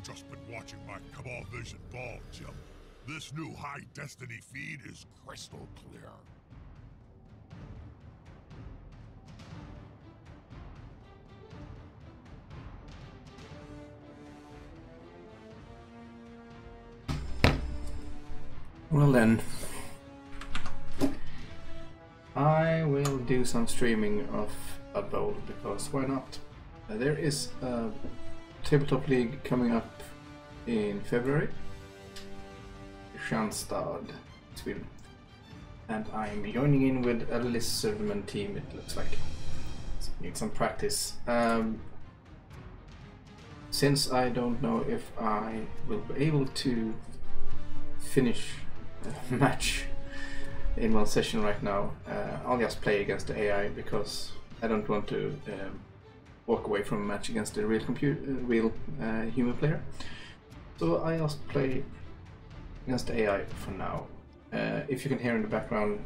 just been watching my Cabal Vision ball, Jim. This new high destiny feed is crystal clear. Well then, I will do some streaming of a bowl because why not? There is a tabletop league coming up in February, Kristianstad, Sweden, and I'm joining in with a Lizardman team. It looks like need some practice. Since I don't know if I will be able to finish a match in one session right now, I'll just play against the AI because I don't want to walk away from a match against a real human player. So I just play against the AI for now. If you can hear in the background,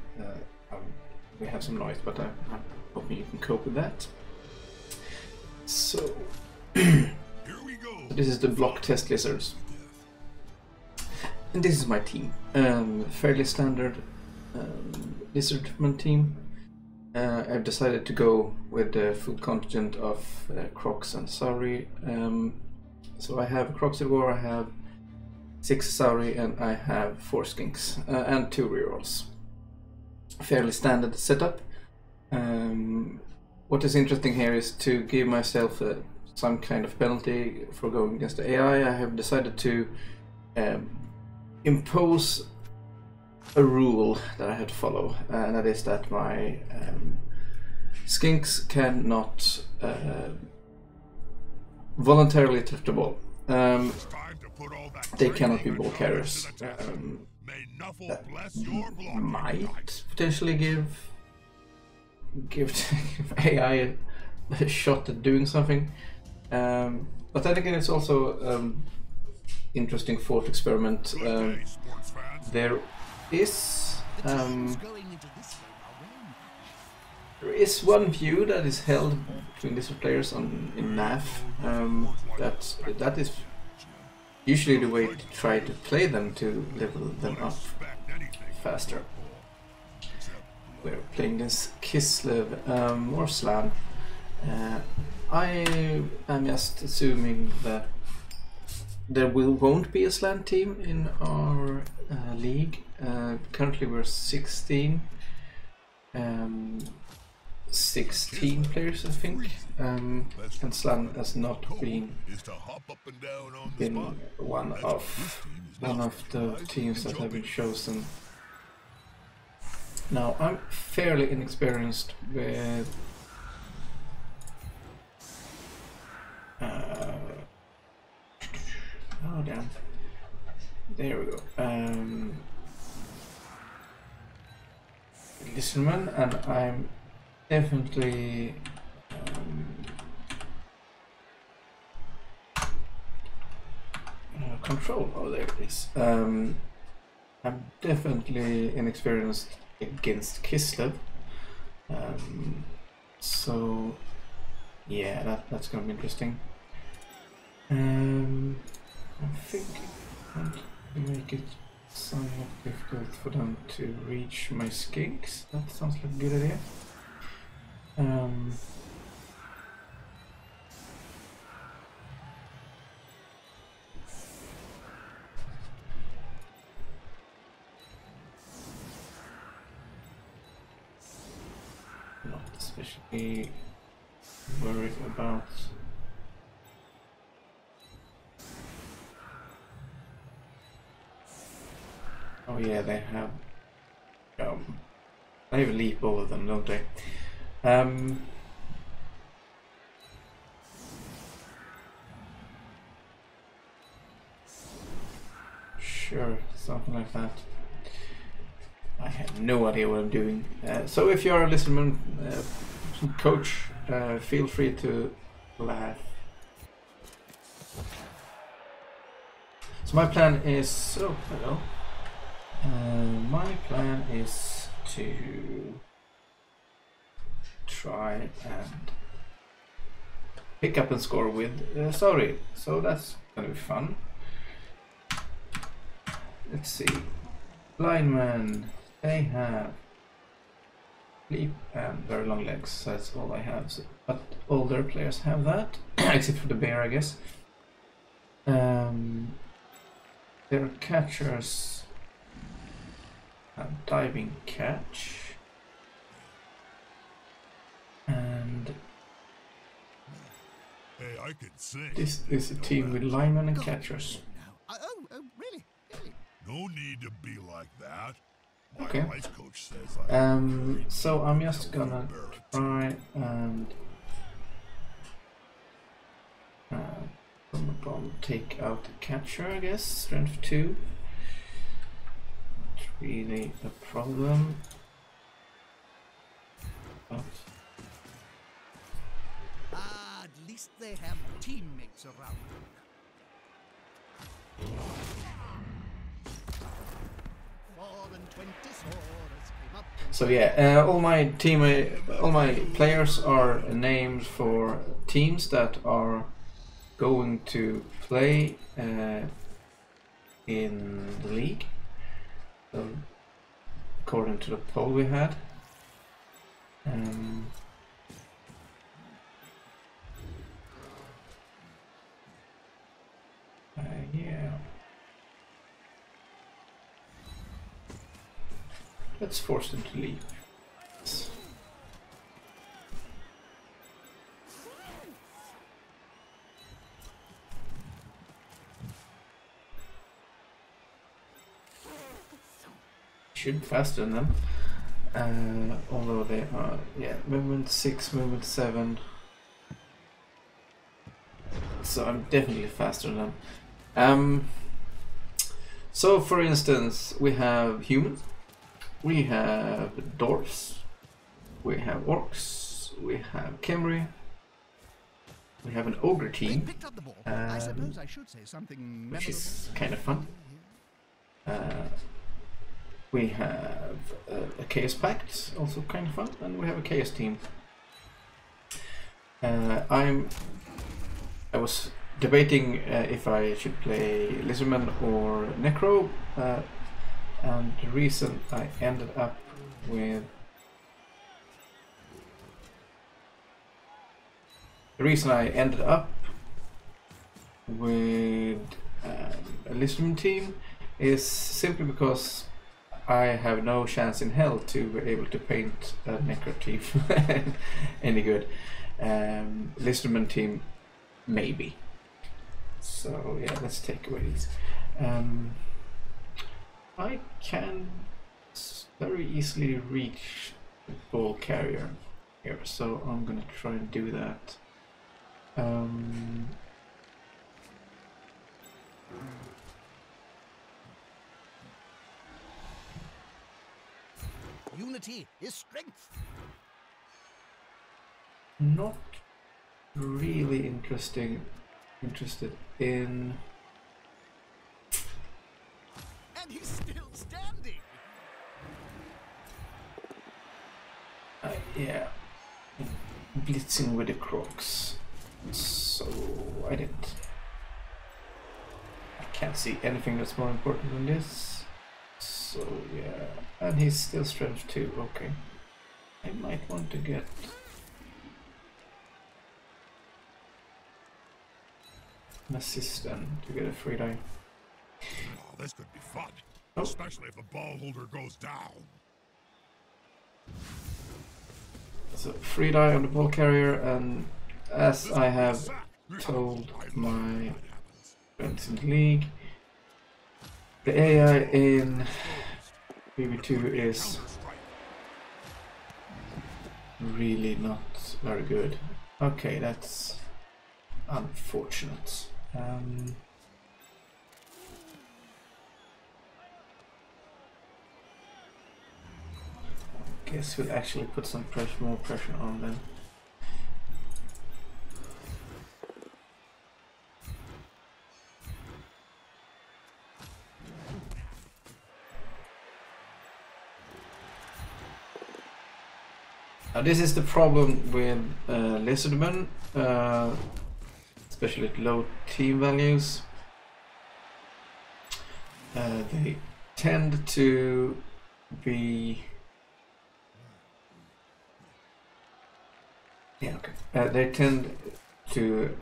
we have some noise, but I'm hoping you can cope with that. So Here we go. this is the block test lizards, and this is my team. Fairly standard Lizardman team. I've decided to go with the full contingent of Crocs and Sauri. So I have Croxivore, I have 6 Sauri, and I have 4 Skinks and 2 rerolls. Fairly standard setup. What is interesting here is to give myself some kind of penalty for going against the AI. I have decided to impose a rule that I had to follow, and that is that my Skinks cannot voluntarily touch the ball. They cannot be ball carriers. That might potentially give AI a shot at doing something, but then again, it's also interesting thought experiment. There is one view that is held between lizard players in NAF. That is usually the way to try to play them, to level them up faster. We're playing this Kislev or Slan. I am just assuming that there won't be a Slan team in our league. Currently we're 16 players, I think, and Slan has not been one of the teams that have been chosen. Now I'm fairly inexperienced with oh damn, there we go. Lizardman, and I'm definitely control. Oh, there it is. I'm definitely inexperienced against Kislev. So yeah, that's gonna be interesting. I think I'm going to make it somewhat difficult for them to reach my Skinks. That sounds like a good idea. Not especially worried about oh yeah, they have they have leap all of them, don't they? Sure, something like that. I have no idea what I'm doing. So if you're a Lizardman coach, feel free to laugh. So my plan is, oh hello. My plan is to try and pick up and score with Sauri. So that's gonna be fun. Let's see. Linemen, they have leap and very long legs. That's all I have. So, but all their players have that, except for the bear, I guess. Their catchers have diving catch, and Hey, I can sing. this is a team with linemen and catchers. Oh, really? Really? No need to be like that. My Okay. life coach says I So I'm just gonna try and take out the catcher, I guess. Strength 2. Not really a problem. But At least they have teammates around. so yeah, all my players are named for teams that are going to play in the league. So, according to the poll we had. Yeah. Let's force them to leave. Should be faster than them. Although they are, yeah, movement 6, movement 7. So I'm definitely faster than them. So for instance, we have humans, we have dwarves, we have orcs, we have Khemri, we have an ogre team, I suppose I should say something which is kind of fun. We have a Chaos Pact, also kind of fun, and we have a Chaos team. I was debating if I should play Lizardman or Necro, and the reason I ended up with a Lizardman team is simply because I have no chance in hell to be able to paint a Necro team any good. Lizardman team, maybe. So yeah, let's take away these. I can very easily reach the ball carrier here, so I'm gonna try and do that. Unity is strength. Not really interested in. And he's still standing. Yeah, blitzing with the crocs. So I didn't. I can't see anything that's more important than this. So yeah, and he's still strength 2. Okay, I might want to get an assistant to get a free die. Oh, this could be fun. Oh. Especially if the ball holder goes down. So free die on the ball carrier, and as I have told my friends in the league, the AI in BB2 is really not very good. Okay, that's unfortunate. Guess we'll actually put some more pressure on them. This is the problem with Lizardman, especially at low team values. They tend to be... Yeah, okay. They tend to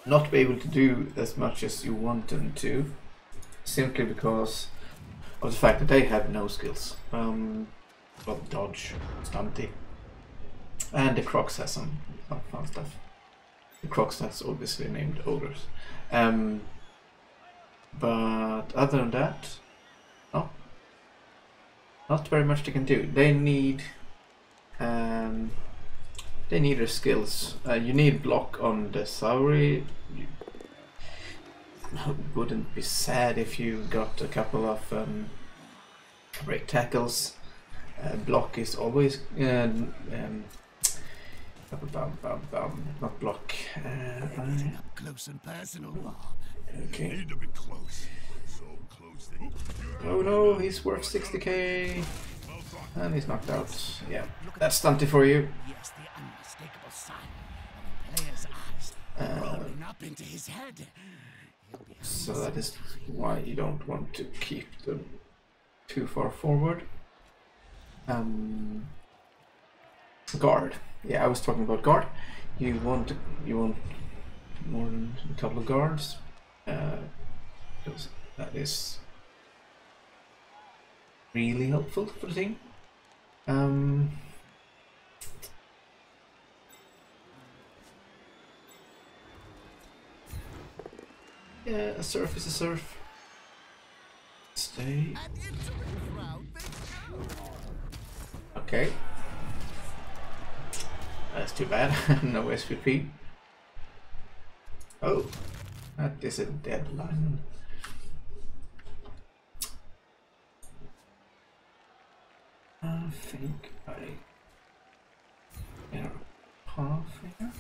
not be able to do as much as you want them to, simply because of the fact that they have no skills. Well, dodge, stunty, and the Crocs has some fun stuff. The Crocs that's obviously named ogres. But other than that, no, not very much they can do. They need their skills. You need block on the Sauri. You wouldn't be sad if you got a couple of break tackles. Block is always not block. Up close and personal, Bob. Okay. Need to be close. So close that Oh no, he's worth 60k. And he's knocked out. Yeah, that's stunty for you. Yes, the unmistakable sign of a player's eyes rolling up into his head. So that is why you don't want to keep them too far forward. Guard. Yeah, I was talking about guard. You want more than a couple of guards, because that is really helpful for the team. Yeah, a surf is a surf. Stay. Okay. That's too bad. No SVP. Oh, that is a deadline. I think I get a path here.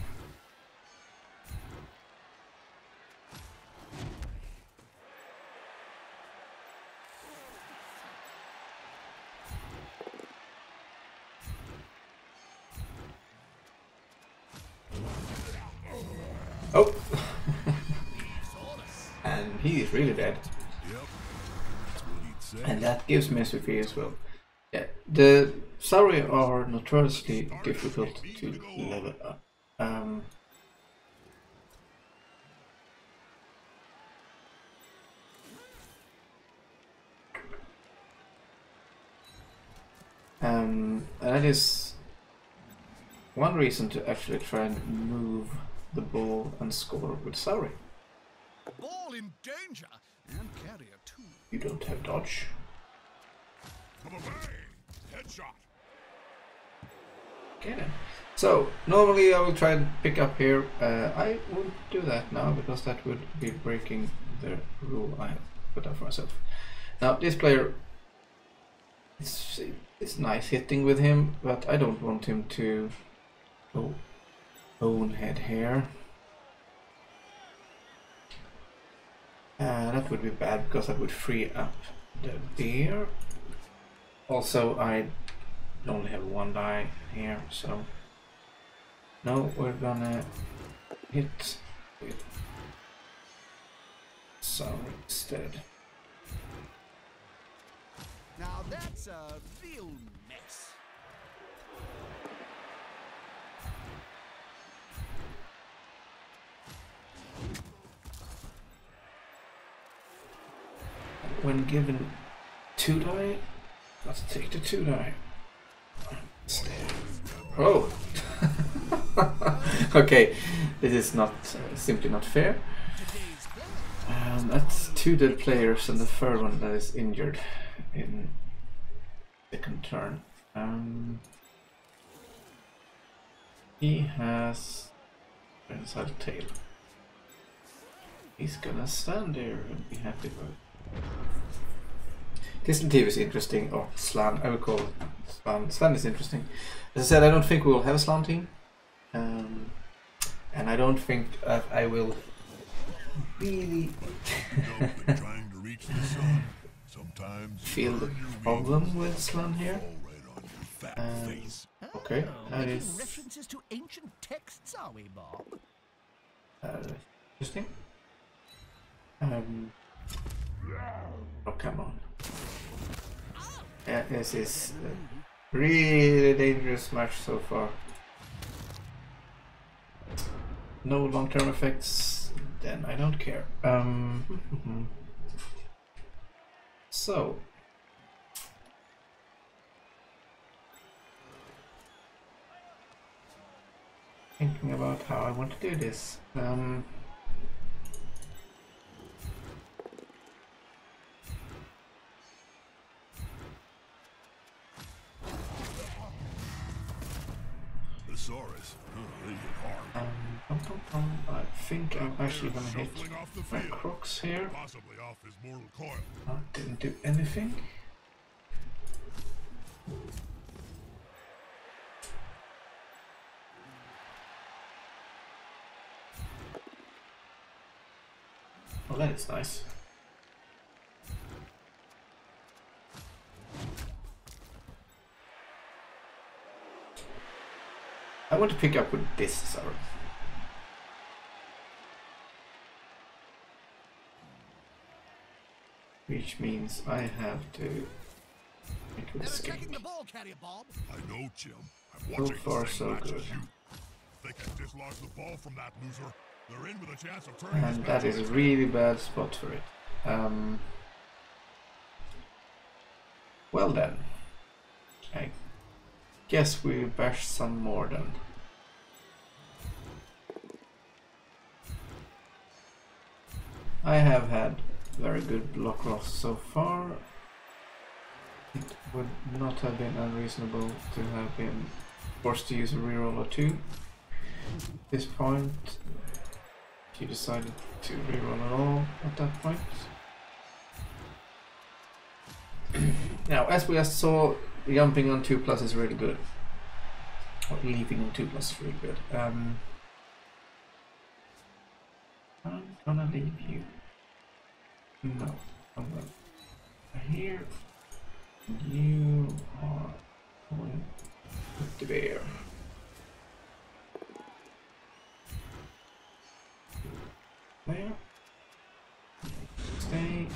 Oh! And he is really dead. And that gives me SVP as well. Yeah, the Sauri are notoriously difficult to level up. And that is one reason to actually try and move the ball and score with Sauri. Ball in danger and carrier too. You don't have dodge. Come away! Headshot! Okay then. So, normally I will try and pick up here. I won't do that now because that would be breaking the rule I have put up for myself. Now, this player, it's nice hitting with him, but I don't want him to go bonehead here. That would be bad because that would free up the bear. Also, I only have one die here, so no, we're gonna hit with some instead. Now that's a real mess. When given 2 die, let's take the 2 die. Oh! Okay, this is not simply not fair. That's 2 dead players and the third one that is injured in second turn. He has inside tail. He's gonna stand there and be happy about it. Distant TV is interesting, or slant, I would call it slant. Slant is interesting. As I said, I don't think we will have a slant team. And I don't think I will really Trying to reach the sun. Sometimes feel the problem with slant here. fat face. Okay, that making is references to ancient texts, are we, Bob? interesting. Oh, come on. Yeah, this is a really dangerous match so far. No long-term effects, then I don't care. So thinking about how I want to do this. Thesaurus. They hit hard. I think I'm actually gonna hit Shuffling off the my field. crooks here. Possibly off his mortal coil. Didn't do anything. Well, that is nice. I want to pick up with this, sorry. Which means I have to make with Skink. The ball carrier, Bob. I know, Jim. I'm So watching far, the same so match good. as you. They can dislodge the ball from that loser. They're in with a chance of turning this And match that is on a its really bad spot for it. Well then, I guess we bash some more then. I have had very good block loss so far. It would not have been unreasonable to have been forced to use a reroll or two. At this point, if you decided to reroll at all at that point. Now, as we just saw, jumping on 2+ is really good. Or leaping on 2+ is really good. I'm gonna leave you. No, I'm gonna. Here. You are going with the bear. There. Stay.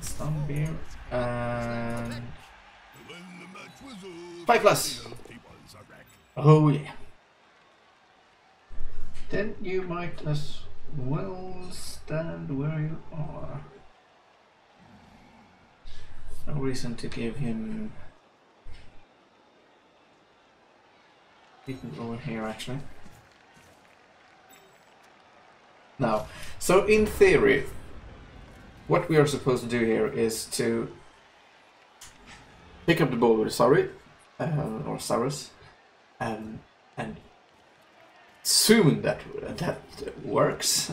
Stun bear. And 5+. Oh yeah. Then you might as well stand where you are. No reason to give him. He can go over here actually. Now, so in theory, what we are supposed to do here is to pick up the ball with Sari, or Saurus, and soon that works.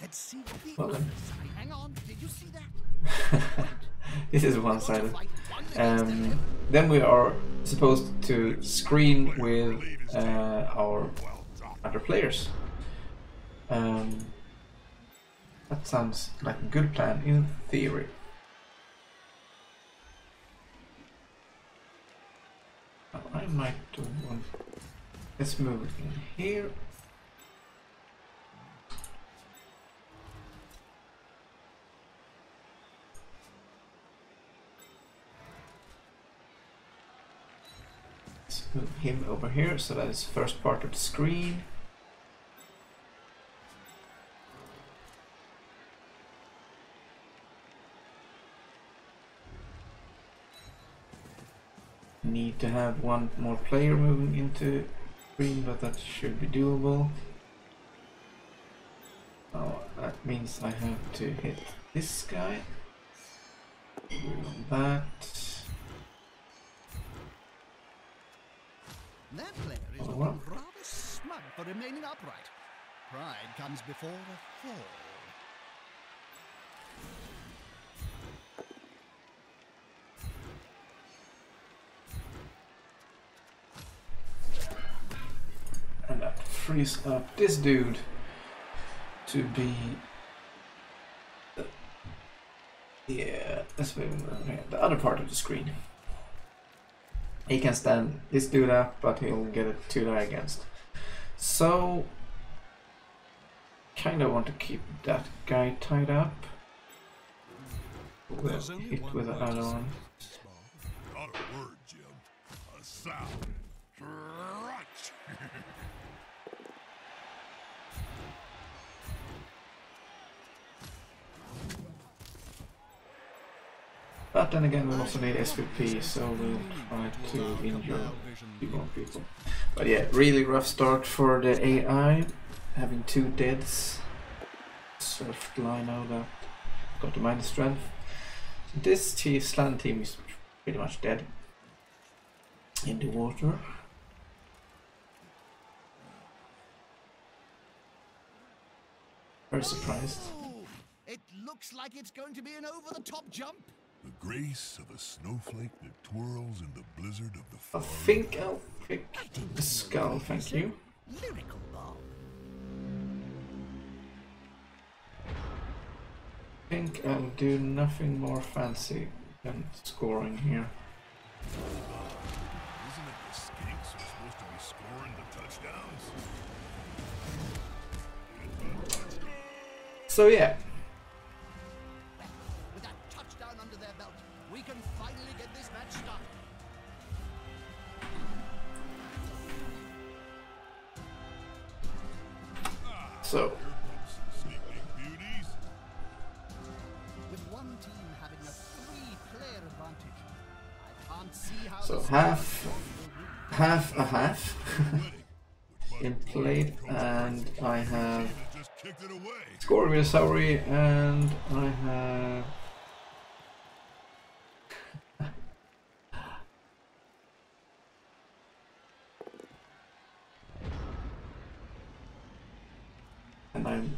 Let's see what the Well then. Hang on, did you see that? This is one-sided. Then we are supposed to screen with our other players. That sounds like a good plan in theory. Now, I might do one. Let's move it in here. Let's move him over here, so that is first part of the screen. Need to have one more player moving into green, but that should be doable. Oh, that means I have to hit this guy. That. That player is Oh, looking rather smug for remaining upright. Pride comes before a fall. And that frees up this dude to be. Yeah, Let's move the other part of the screen. He can stand this dude up, but he'll get a 2-die against. So, kinda want to keep that guy tied up. We'll hit with the other one. Not a word, Jim. A sound. Crunch. But then again, we also need SVP, so we'll try to injure a few more people. But yeah, really rough start for the AI, having 2 deads. Surfed Lino that got the minus strength. This slant team is pretty much dead in the water. Very surprised. Oh, it looks like it's going to be an over-the-top jump. The grace of a snowflake that twirls in the blizzard of the I far. think I'll pick the skull, thank you. Lyrical bomb. I think I'll do nothing more fancy than scoring here. Isn't it the Skinks who are supposed to be scoring the touchdowns? So yeah, With that touchdown under their belt, we can finally get this match started. so Sleeping beauties. With one team having a 3-player advantage, I can't see how So the half will win. a half in played, and I have Just kicked it away. scored with a salary, and I have and I'm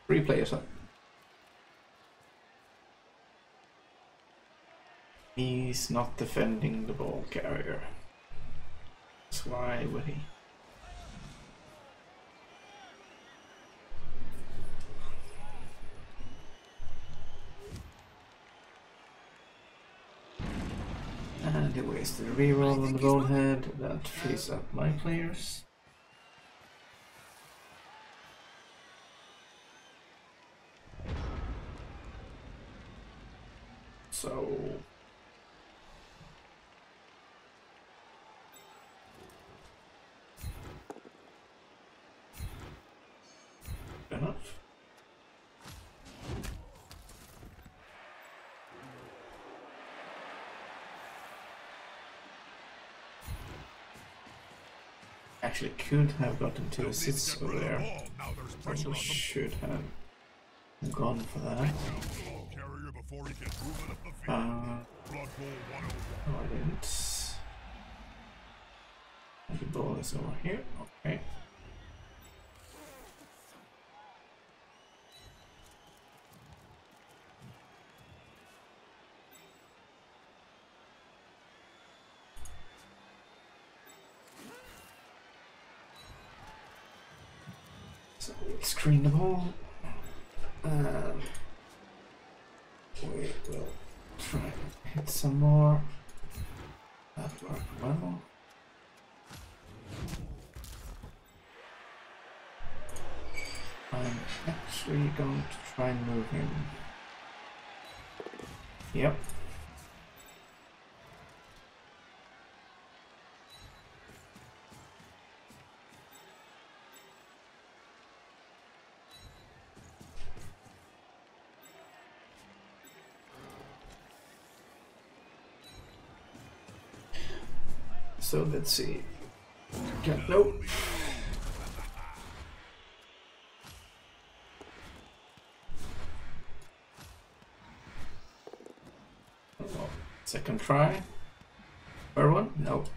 3 players up. He's not defending the ball carrier. So why would he? And he wasted a reroll on the bonehead. That frees up my players. So enough. Actually, could have gotten 2 assists over there. Now there's pressure Probably on them. should have gone for that. Ball carrier before he can move it up the field. Blood Bowl 101. No, I didn't. And the ball is over here. Okay. So we'll screen the ball. We will try and hit some more. That worked well. I'm actually going to try and move him. Yep. So let's see. Okay, nope. Oh, second try. Third one? Nope.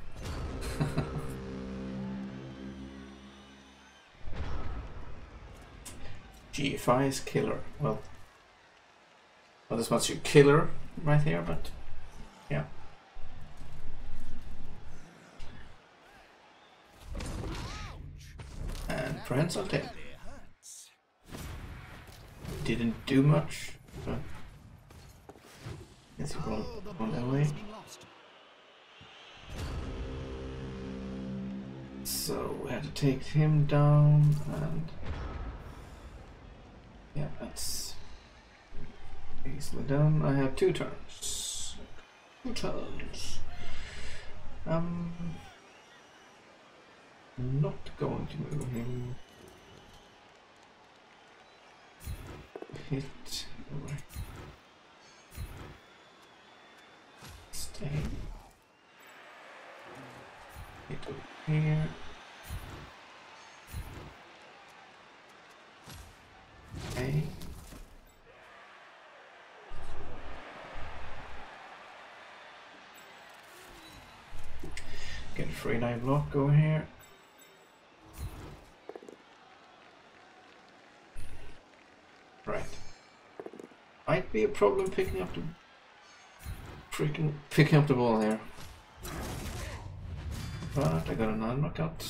GFI is killer. Well, not as much a killer right here, but yeah. And prehensile tail. Didn't do much, but Is he going Oh, the on that ball way? has been lost. So we have to take him down, and yeah, that's easily done. I have 2 turns. 2 turns. Not going to move him. Hit over. Stay. Hit over here. Okay. Get a free 9 block over here. Right. Might be a problem picking up the ball here. But I got another knockout.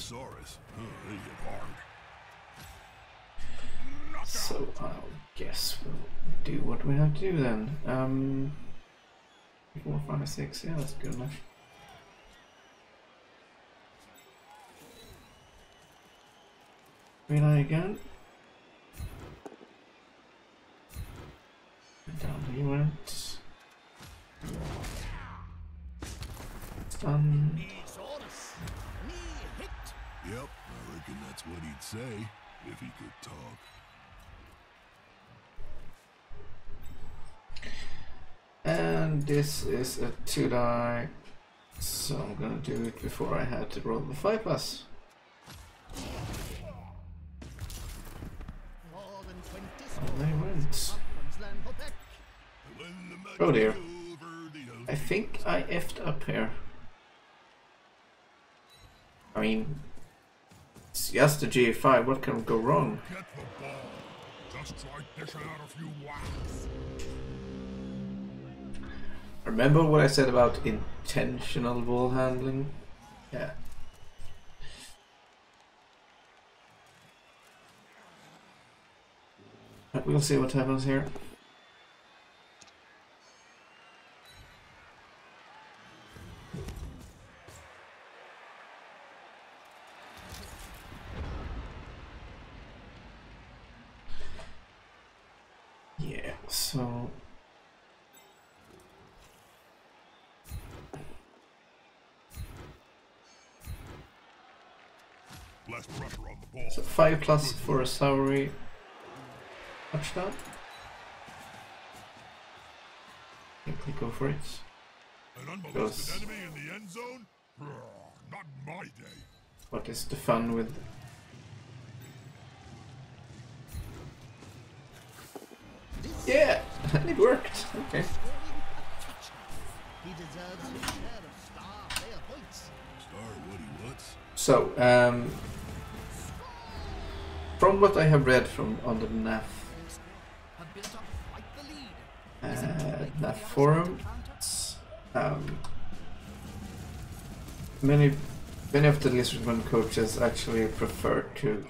So I'll guess we'll do what we have to do then. 4, 5, 6, yeah, that's good enough. Relay again. Down he went. Stun. Yep, I reckon that's what he'd say if he could talk. And this is a 2-die, so I'm gonna do it before I had to roll the 5+. And they went. Oh dear. I think I effed up here. I mean, it's just a G5, what can go wrong? Get the ball. Just try dishing out a few whacks. Remember what I said about intentional ball handling? Yeah. But we'll see what happens here. Yeah, so Less pressure on the ball. So 5+ for a Sauri touchdown. I think we go for it. An unmolested enemy in the end zone? Not in my day. What is the fun with? Yeah, it worked. Okay. He deserves his share of star player points. Star what he wants. So, from what I have read from on the NAF Have built up quite the lead. NAF forum, many of the Lizardman coaches actually prefer to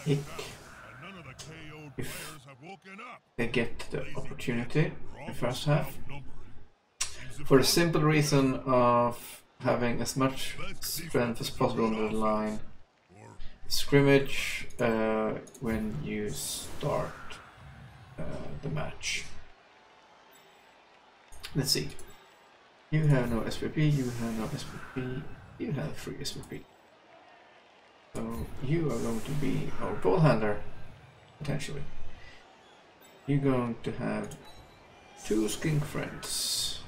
kick if they get the opportunity in the first half, for the simple reason of having as much strength as possible on the line. Scrimmage when you start the match. Let's see. You have no SPP, you have no SPP, you have 3 SPP. So you are going to be our ball handler, potentially. You're going to have 2 skink friends.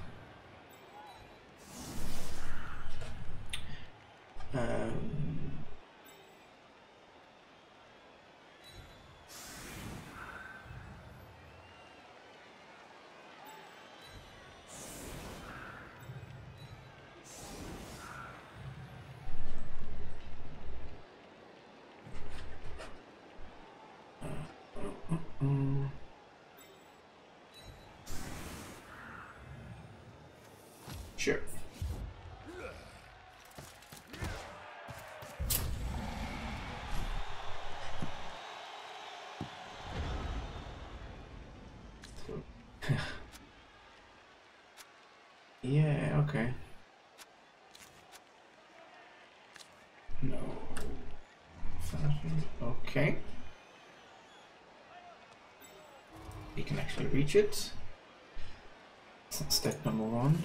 Sure. Yeah, okay. No. Okay. We can actually reach it. That's step number 1.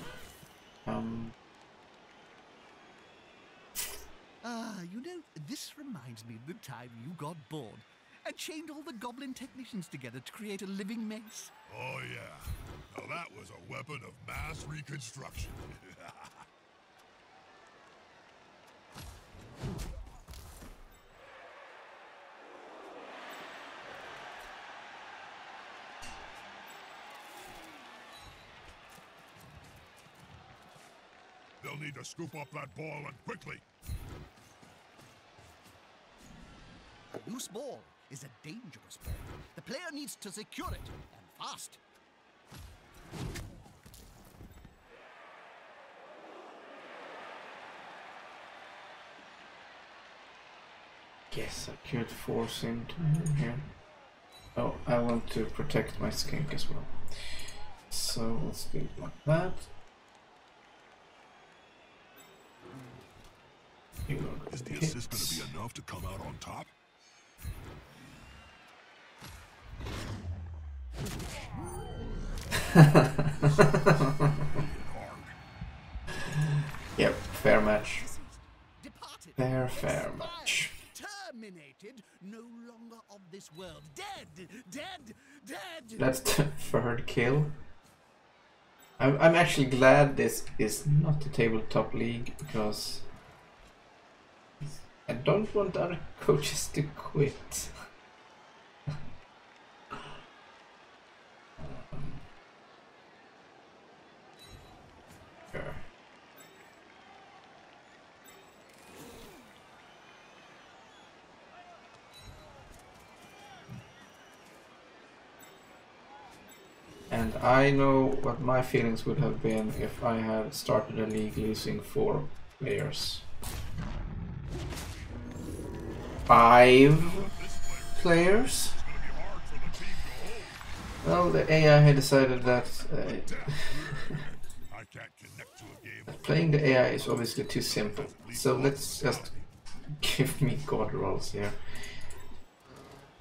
You know, this reminds me of the time you got bored and chained all the goblin technicians together to create a living mace. Oh yeah. Now that was a weapon of mass reconstruction. They'll need to scoop up that ball and quickly. A loose ball is a dangerous ball. The player needs to secure it, and fast. Yes, I could force him to move here. Oh, I want to protect my skink as well. So let's do it like that. Is the assist going to be enough to come out on top? Yep, fair match. Departed. Fair match. Terminated. No longer of this world. Dead. Dead. Dead. That's the third kill. I'm actually glad this is not the tabletop league because I don't want other coaches to quit. Sure. And I know what my feelings would have been if I had started a league losing 4 players. 5 players? Well, the AI had decided that playing the AI is obviously too simple. So let's just give me god rolls here.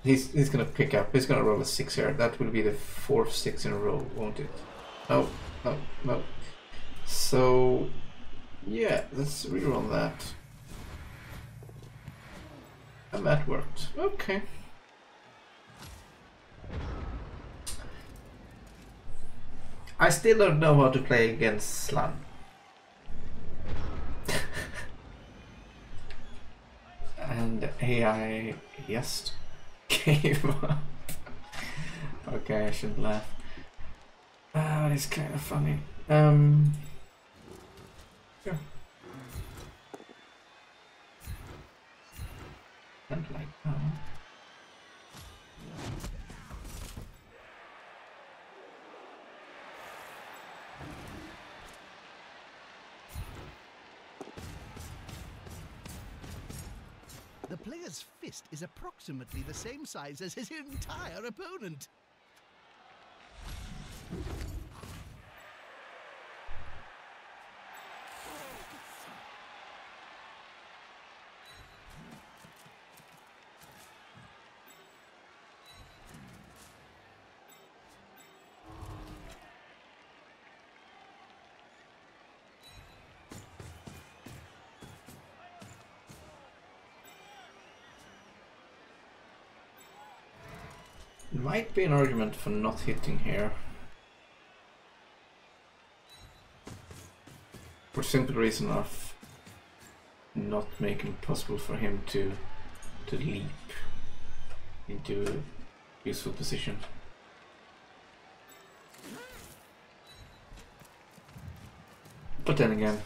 He's gonna pick up. He's gonna roll a 6 here. That will be the 4th 6 in a row, won't it? No, no, no. So yeah, let's reroll that. And that worked. Okay. I still don't know how to play against Slum. And AI just gave up. Okay, I shouldn't laugh. But it's kind of funny. Sure. And like that. The player's fist is approximately the same size as his entire opponent. Might be an argument for not hitting here. For simple reason of not making it possible for him to leap into a useful position. But then again,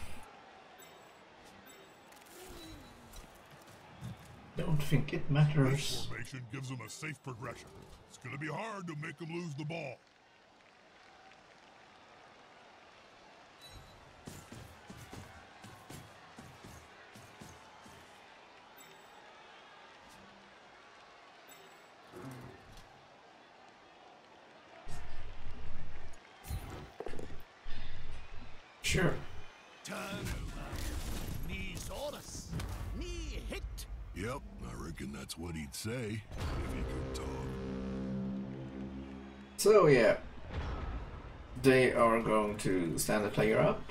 don't think it matters. This formation gives them a safe progression. It's gonna be hard to make them lose the ball. Sure. Turn over. Knee Saurus. Knee hit. Yep, I reckon that's what he'd say if he could talk. So yeah, they are going to stand the player up,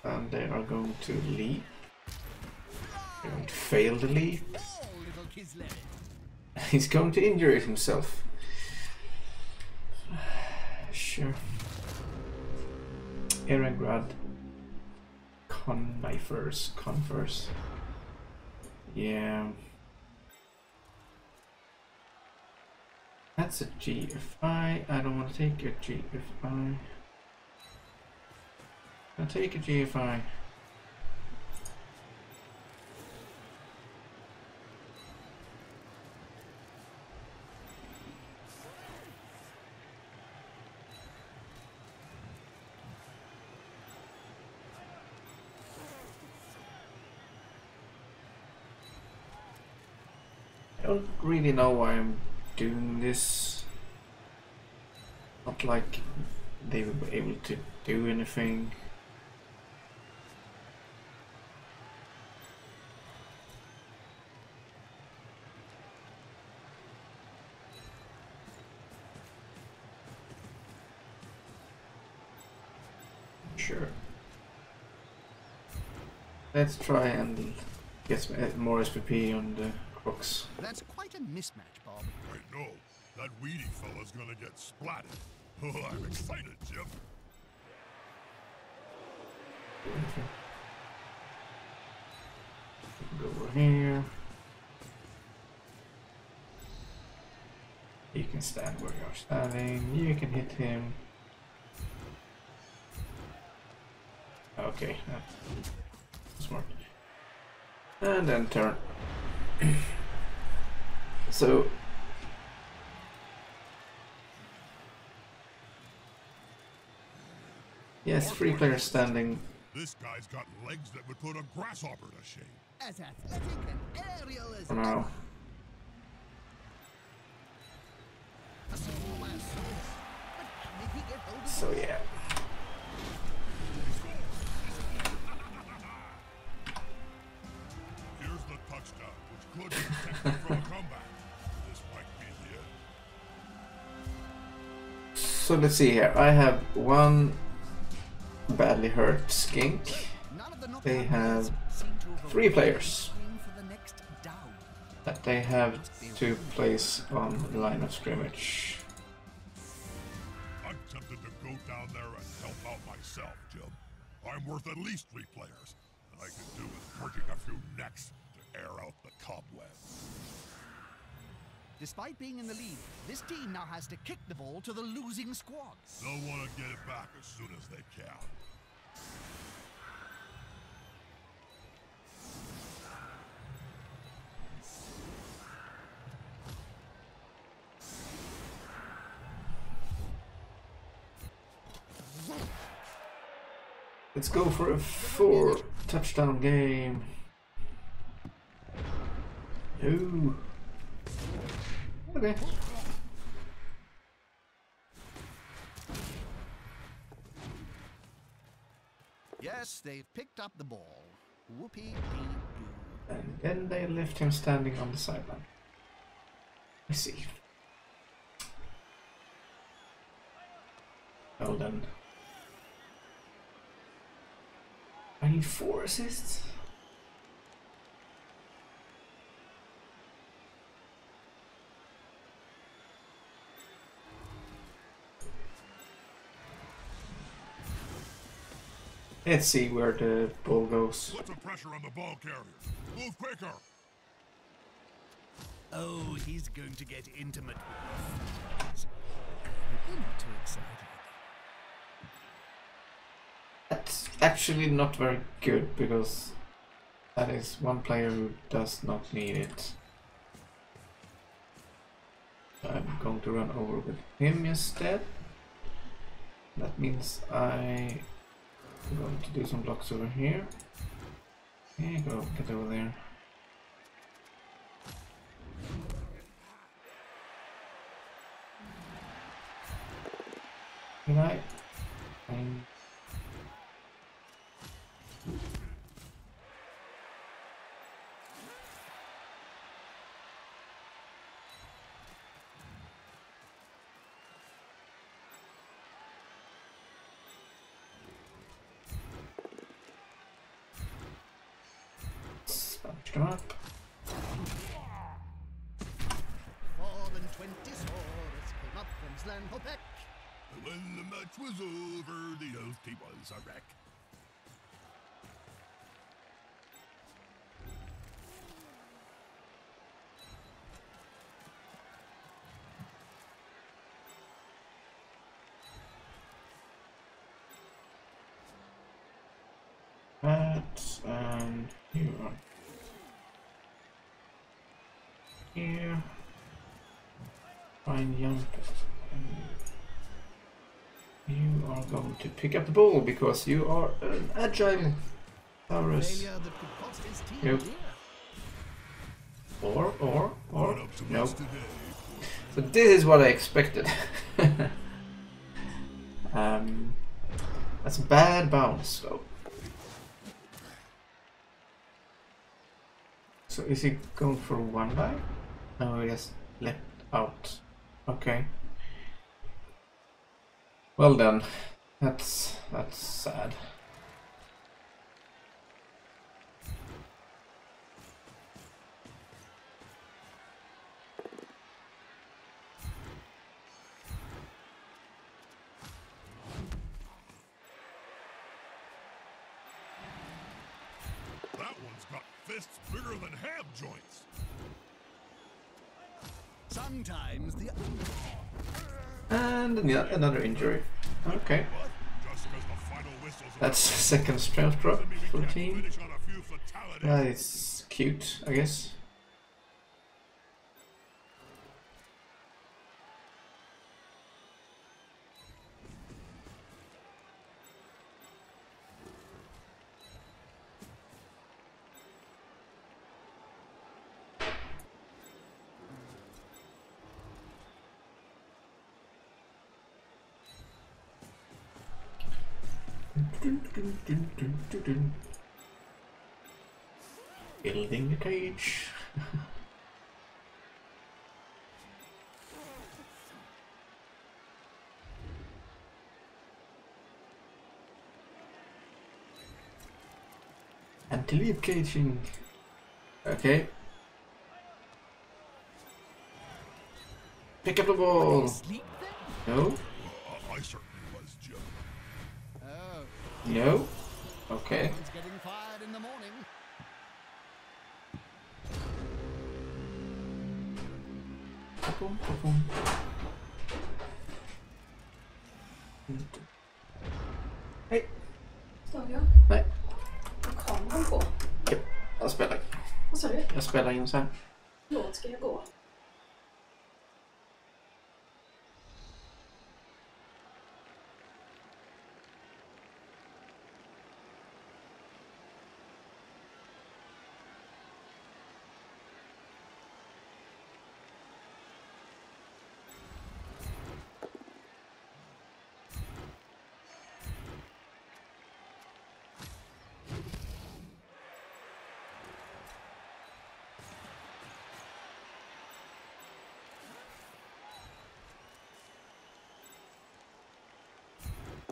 and they are going to leap. They're going to fail the leap. Oh, little Kislev. He's going to injure himself. Sure. Erengrad. Converse. Yeah. That's a GFI. I don't want to take a GFI. I'll take a GFI. I don't really know why I'm doing this. Not like they will be able to do anything. Sure. Let's try and get more SPP on the Crocs. That's quite a mismatch, Bob. I know. That weedy fella's gonna get splatted. Oh, I'm excited, Jim. Go over here. You can stand where you're standing. You can hit him. Okay, that's smart. And then turn. So yes, 3 players standing. This guy's got legs that would put a grasshopper to shame. As athletic and aerial as For now. a small man Saurus. But how did he get hold of So yeah. Here's the touchdown, which could protect him from a comeback. This might be the end. So let's see here. I have one badly hurt skink. None of the knockout They have seem to have 3 players swing for the next down. that they have to place on the line of scrimmage. I'm tempted to go down there and help out myself, Jim. I'm worth at least 3 players, and I could do with breaking a few necks to air out the cobwebs. Despite being in the lead, this team now has to kick the ball to the losing squad. They'll want to get it back as soon as they can. Let's go for a 4 touchdown game. Ooh. Okay. Yes, they've picked up the ball. Whoopee-dee-doo. And then they left him standing on the sideline. I see. Well then. I need 4 assists. Let's see where the ball goes. Put some pressure on the ball carriers. Move quicker. Oh, he's going to get intimate with us. You're not too excited. That's actually not very good because that is one player who does not need it. I'm going to run over with him instead. That means I'm going to do some blocks over here. Okay, go get over there. Can I? them up. 4 and 20 swords came up from Slanhopek. When the match was over, the elf team was a wreck. That and you are here. Fine, jump. You are going to pick up the ball because you are an agile Taurus. Failure that could cost his team Yep. dear. Or Not up to no. much today. So this is what I expected. That's a bad bounce though. So is he going for one die? No, he has left out. Okay. Well then, that's sad. That one's got fists bigger than ham joints. Sometimes the And yeah, another injury. Okay. What? Just 'cause the final whistle's That's the second strength drop doesn't mean we for the can't team. finish on a few fatalities. That is cute, I guess. Building the cage. Anti-leap caging. Okay. Pick up the ball. sleep then? No. I certainly was, Joe. Oh, No. Okay. someone's getting fired in the morning. Boom, boom. Hej. Står jag? Nej. Har kameran på? Ja, jag spelar. Vad sa du? Jag spelar in sen. Förlåt, ska jag gå?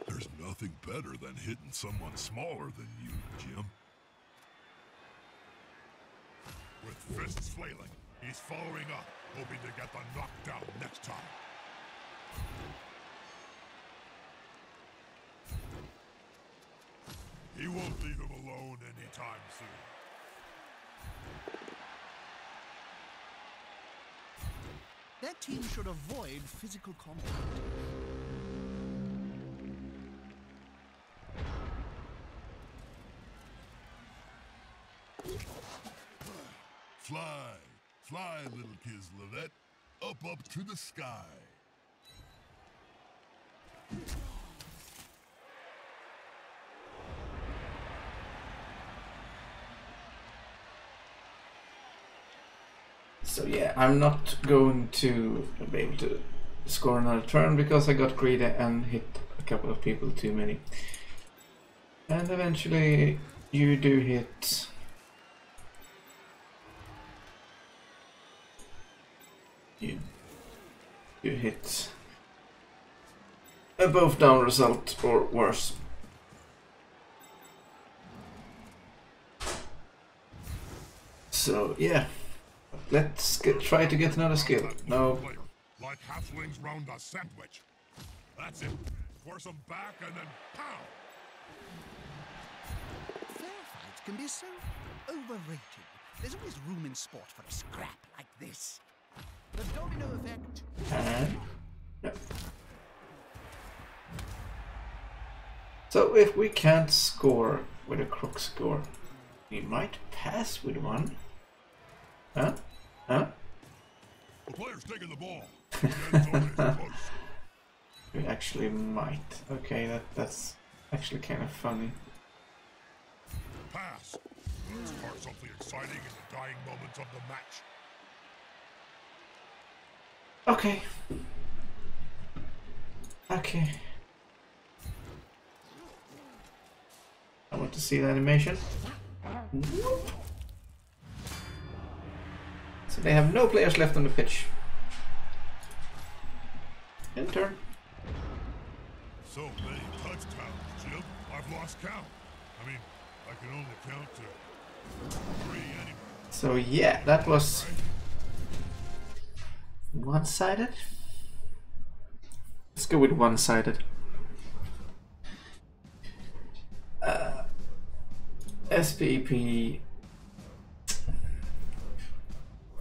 There's nothing better than hitting someone smaller than you, Jim. With fists flailing, he's following up, hoping to get the knockdown next time. He won't leave him alone anytime soon. Their team should avoid physical contact. Fly, fly, little Kislevet, up to the sky. So yeah, I'm not going to be able to score another turn because I got greedy and hit a couple of people too many. And eventually you do hit. You hit a both down result or worse. So yeah, let's try to get another skill. No. Like halflings round a sandwich. That's it. Force them back and then pow! Fair fights can be so overrated. There's always room in sport for a scrap like this. The domino effect. And no. So if we can't score with a crook score, we might pass with one. Huh? Huh? The player's taking the ball. The end zone is close. We actually might. Okay, that's actually kind of funny. Pass. Let's start something exciting in the dying moments of the match. Okay. Okay. I want to see the animation. Whoop. So they have no players left on the pitch. Enter. So many touchdowns, Jim. I've lost count. I mean, I can only count to 3 anyway. So yeah, that was one-sided. Let's go with one-sided. SPEP,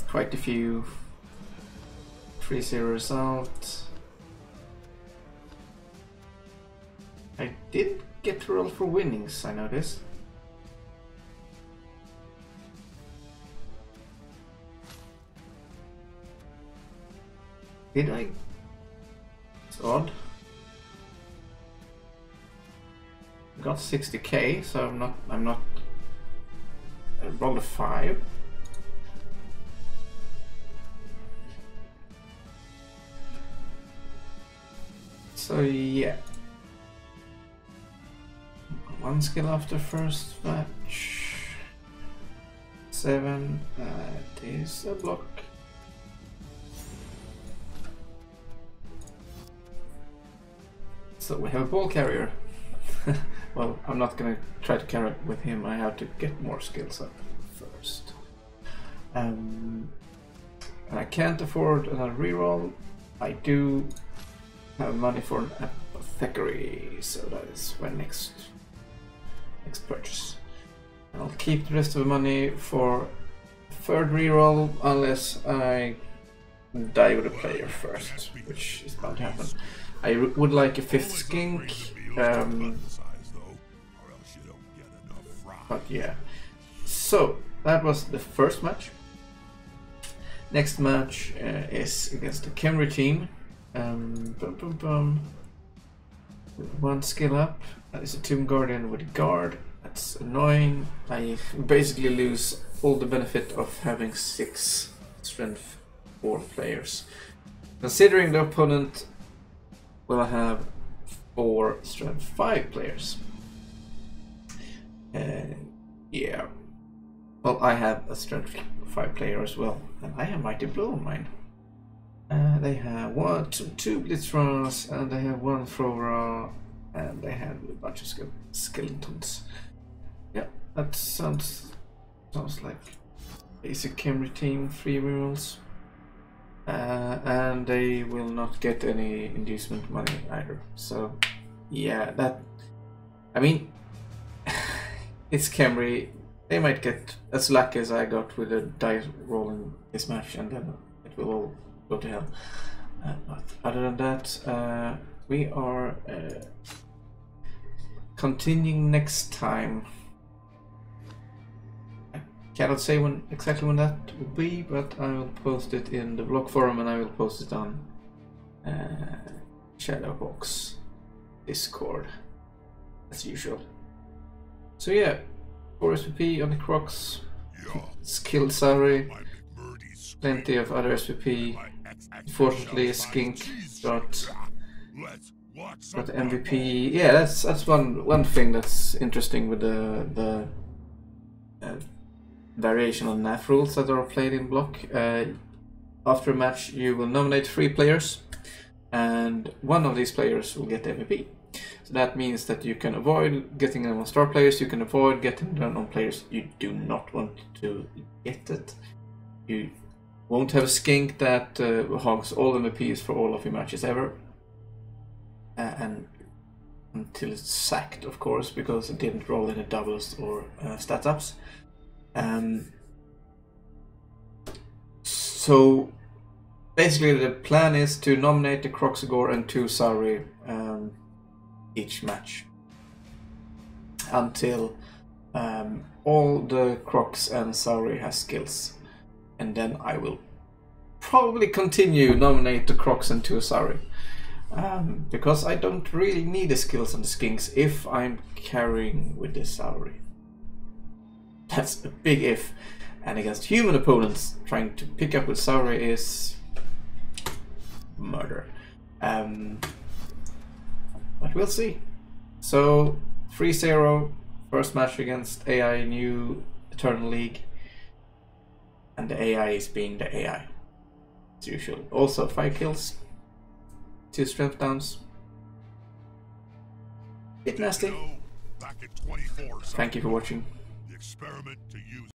quite a few 3-0 result. I did get to roll for winnings, I noticed. Did I? It's odd. Got 60k, so I'm not I rolled a 5. So yeah. One skill after first match. 7, it is a block. So we have a ball carrier. Well, I'm not gonna try to carry it with him. I have to get more skills up first. And I can't afford another reroll. I do have money for an apothecary, so that is my next purchase. And I'll keep the rest of the money for third reroll unless I die with a player first, which is bound to happen. I would like a 5th skink. But yeah, so that was the first match. Next match is against the Kemri team. With 1 skill up. That is a Tomb Guardian with a guard. That's annoying. I basically lose all the benefit of having 6 strength 4 players. Considering the opponent will have 4 strength 5 players. Yeah. Well, I have a strength 5 player as well, and I have Mighty Blow on mine. They have 2 Blitzras, and they have 1 Thrower, and they have a bunch of skeletons. Yeah, that sounds like basic Kemri team, 3 rerolls. And they will not get any inducement money either. So yeah, that, I mean, it's Kemri. They might get as lucky as I got with a dice rolling this match, and then it will all go to hell. But other than that, we are continuing next time. I cannot say exactly when that will be, but I will post it in the blog forum, and I will post it on Shadowbox Discord as usual. So yeah, 4 SPP on the Crocs, skill salary, plenty of other SPP. Unfortunately, a skink got MVP. Yeah, that's one thing that's interesting with the variation on NAF rules that are played in block. After a match, you will nominate 3 players, and one of these players will get MVP. So that means that you can avoid getting them on star players, you can avoid getting them on players you do not want to get it. You won't have a skink that hogs all MVPs for all of your matches ever. And until it's sacked, of course, because it didn't roll any doubles or stats ups. So basically the plan is to nominate the Croxagore and 2 Sauri each match until all the Crocs and Sauri has skills, and then I will probably continue nominate the Crocs and 2 Sauri because I don't really need the skills on the Skinks if I'm carrying with the Sauri. That's a big if, and against human opponents trying to pick up with Sauri is murder. But we'll see. So 3-0, first match against AI New Eternal League, and the AI is being the AI as usual. Also 5 kills, 2 strength downs. Bit nasty. Back in 24, Thank you for watching. the experiment to use